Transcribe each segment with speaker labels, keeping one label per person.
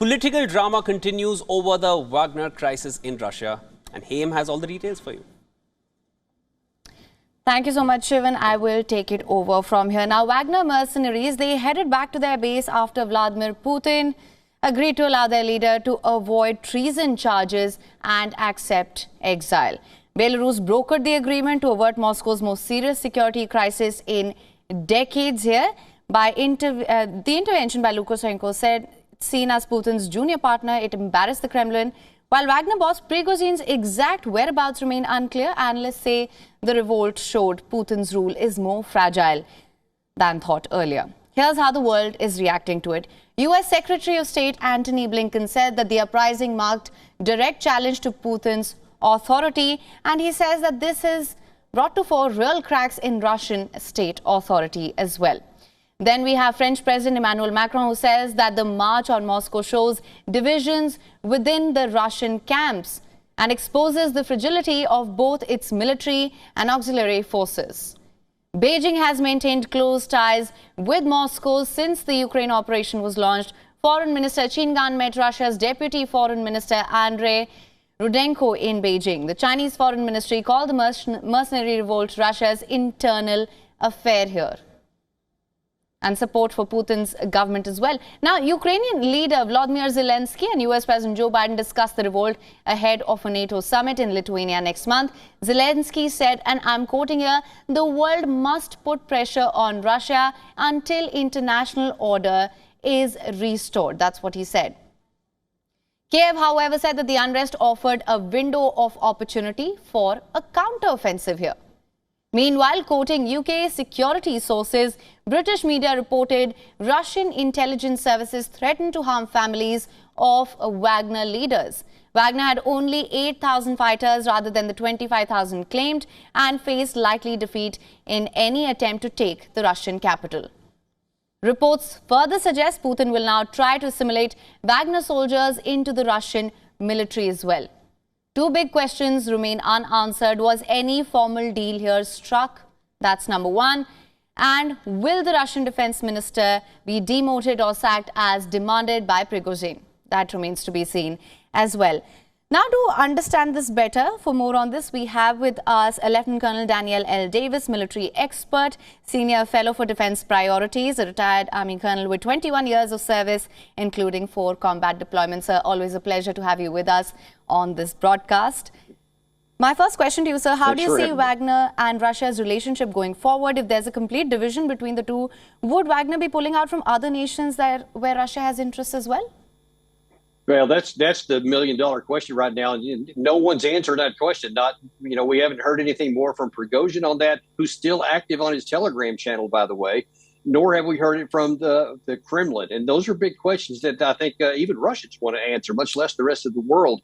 Speaker 1: Political drama continues over the Wagner crisis in Russia, and Haim has all the details for you.
Speaker 2: Thank you so much, Shivan. I will take it over from here. Now, Wagner mercenaries, they headed back to their base after Vladimir Putin agreed to allow their leader to avoid treason charges and accept exile. Belarus brokered the agreement to avert Moscow's most serious security crisis in decades here. The intervention by Lukashenko said, seen as Putin's junior partner, it embarrassed the Kremlin. While Wagner boss Prigozhin's exact whereabouts remain unclear, analysts say the revolt showed Putin's rule is more fragile than thought earlier. Here's how the world is reacting to it. US Secretary of State Antony Blinken said that the uprising marked direct challenge to Putin's authority, and he says that this has brought to fore real cracks in Russian state authority as well. Then we have French President Emmanuel Macron, who says that the march on Moscow shows divisions within the Russian camps and exposes the fragility of both its military and auxiliary forces. Beijing has maintained close ties with Moscow since the Ukraine operation was launched. Foreign Minister Qin Gang met Russia's Deputy Foreign Minister Andrei Rudenko in Beijing. The Chinese Foreign Ministry called the mercenary revolt Russia's internal affair here, and support for Putin's government as well. Now, Ukrainian leader Volodymyr Zelensky and US President Joe Biden discussed the revolt ahead of a NATO summit in Lithuania next month. Zelensky said, and I'm quoting here, the world must put pressure on Russia until international order is restored. That's what he said. Kiev, however, said that the unrest offered a window of opportunity for a counter-offensive here. Meanwhile, quoting UK security sources, British media reported Russian intelligence services threatened to harm families of Wagner leaders. Wagner had only 8,000 fighters rather than the 25,000 claimed and faced likely defeat in any attempt to take the Russian capital. Reports further suggest Putin will now try to assimilate Wagner soldiers into the Russian military as well. Two big questions remain unanswered. Was any formal deal here struck? That's number one. And will the Russian defense minister be demoted or sacked as demanded by Prigozhin? That remains to be seen as well. Now, to understand this better, for more on this, we have with us Lieutenant Colonel Daniel L. Davis, military expert, senior fellow for defense priorities, a retired Army colonel with 21 years of service, including 4 combat deployments. Sir, always a pleasure to have you with us on this broadcast. My first question to you, sir, how do you see Wagner and Russia's relationship going forward? If there's a complete division between the two, would Wagner be pulling out from other nations where Russia has interests as well?
Speaker 3: Well, that's the million-dollar question right now. No one's answered that question. We haven't heard anything more from Prigozhin on that, who's still active on his Telegram channel, by the way, nor have we heard it from the Kremlin. And those are big questions that I think even Russians want to answer, much less the rest of the world,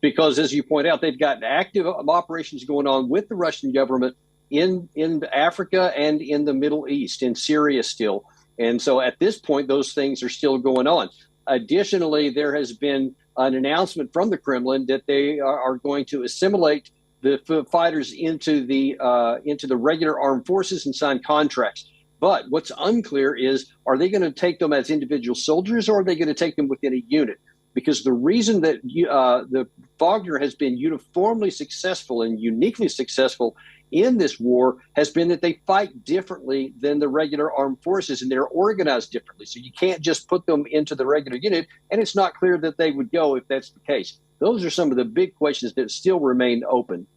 Speaker 3: because, as you point out, they've got active operations going on with the Russian government in Africa and in the Middle East, in Syria still. And so at this point, those things are still going on. Additionally, there has been an announcement from the Kremlin that they are going to assimilate the fighters into the regular armed forces and sign contracts. But what's unclear is, are they going to take them as individual soldiers, or are they going to take them within a unit? Because the reason that the Wagner has been uniformly successful and uniquely successful in this war has been that they fight differently than the regular armed forces, and they're organized differently. So you can't just put them into the regular unit, and it's not clear that they would go if that's the case. Those are some of the big questions that still remain open.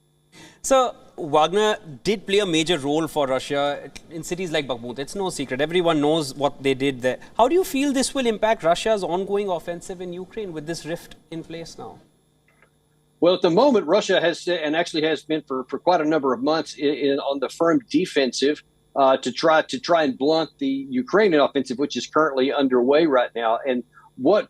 Speaker 1: So Wagner did play a major role for Russia in cities like Bakhmut. It's no secret. Everyone knows what they did there. How do you feel this will impact Russia's ongoing offensive in Ukraine with this rift in place now?
Speaker 3: Well, at the moment, Russia has, and actually has been for quite a number of months, on the firm defensive to try and blunt the Ukrainian offensive, which is currently underway right now. And what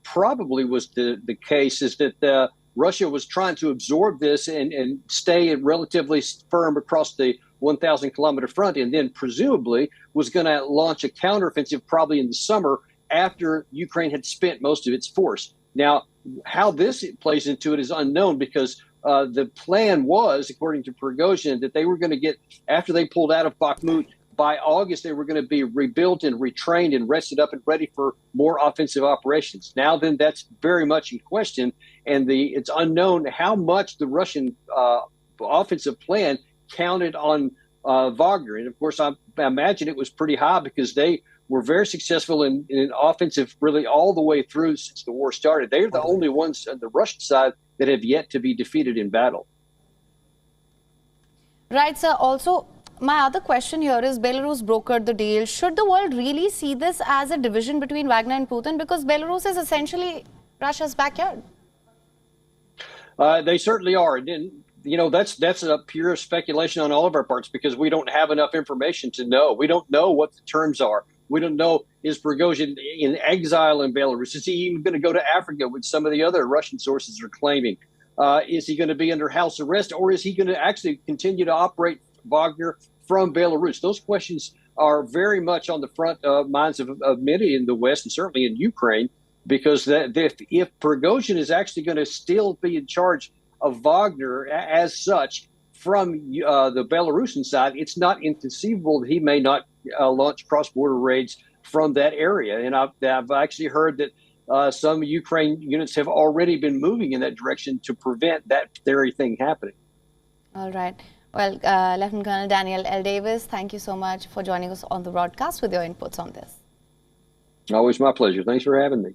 Speaker 3: probably was the case is that Russia was trying to absorb this and stay relatively firm across the 1,000-kilometer front, and then presumably was going to launch a counteroffensive probably in the summer after Ukraine had spent most of its force. Now, how this plays into it is unknown, because the plan was, according to Prigozhin, that they were going to get, after they pulled out of Bakhmut, by August they were going to be rebuilt and retrained and rested up and ready for more offensive operations. Now then, that's very much in question, and it's unknown how much the Russian offensive plan counted on Wagner. And of course, I imagine it was pretty high because they were very successful in offensive really all the way through since the war started. They're the only ones on the Russian side that have yet to be defeated in battle.
Speaker 2: Right, sir. Also, my other question here is Belarus brokered the deal. Should the world really see this as a division between Wagner and Putin? Because Belarus is essentially Russia's backyard.
Speaker 3: They certainly are. And, that's a pure speculation on all of our parts because we don't have enough information to know. We don't know what the terms are. We don't know, is Prigozhin in exile in Belarus? Is he even going to go to Africa, which some of the other Russian sources are claiming? Is he going to be under house arrest, or is he going to actually continue to operate Wagner from Belarus? Those questions are very much on the front minds of many in the West and certainly in Ukraine, because if Prigozhin is actually going to still be in charge of Wagner as such from the Belarusian side, it's not inconceivable that he may not launch cross-border raids from that area. And I've actually heard that some Ukraine units have already been moving in that direction to prevent that very thing happening.
Speaker 2: All right. Well, Lieutenant Colonel Daniel L. Davis, thank you so much for joining us on the broadcast with your inputs on this.
Speaker 3: Always my pleasure. Thanks for having me.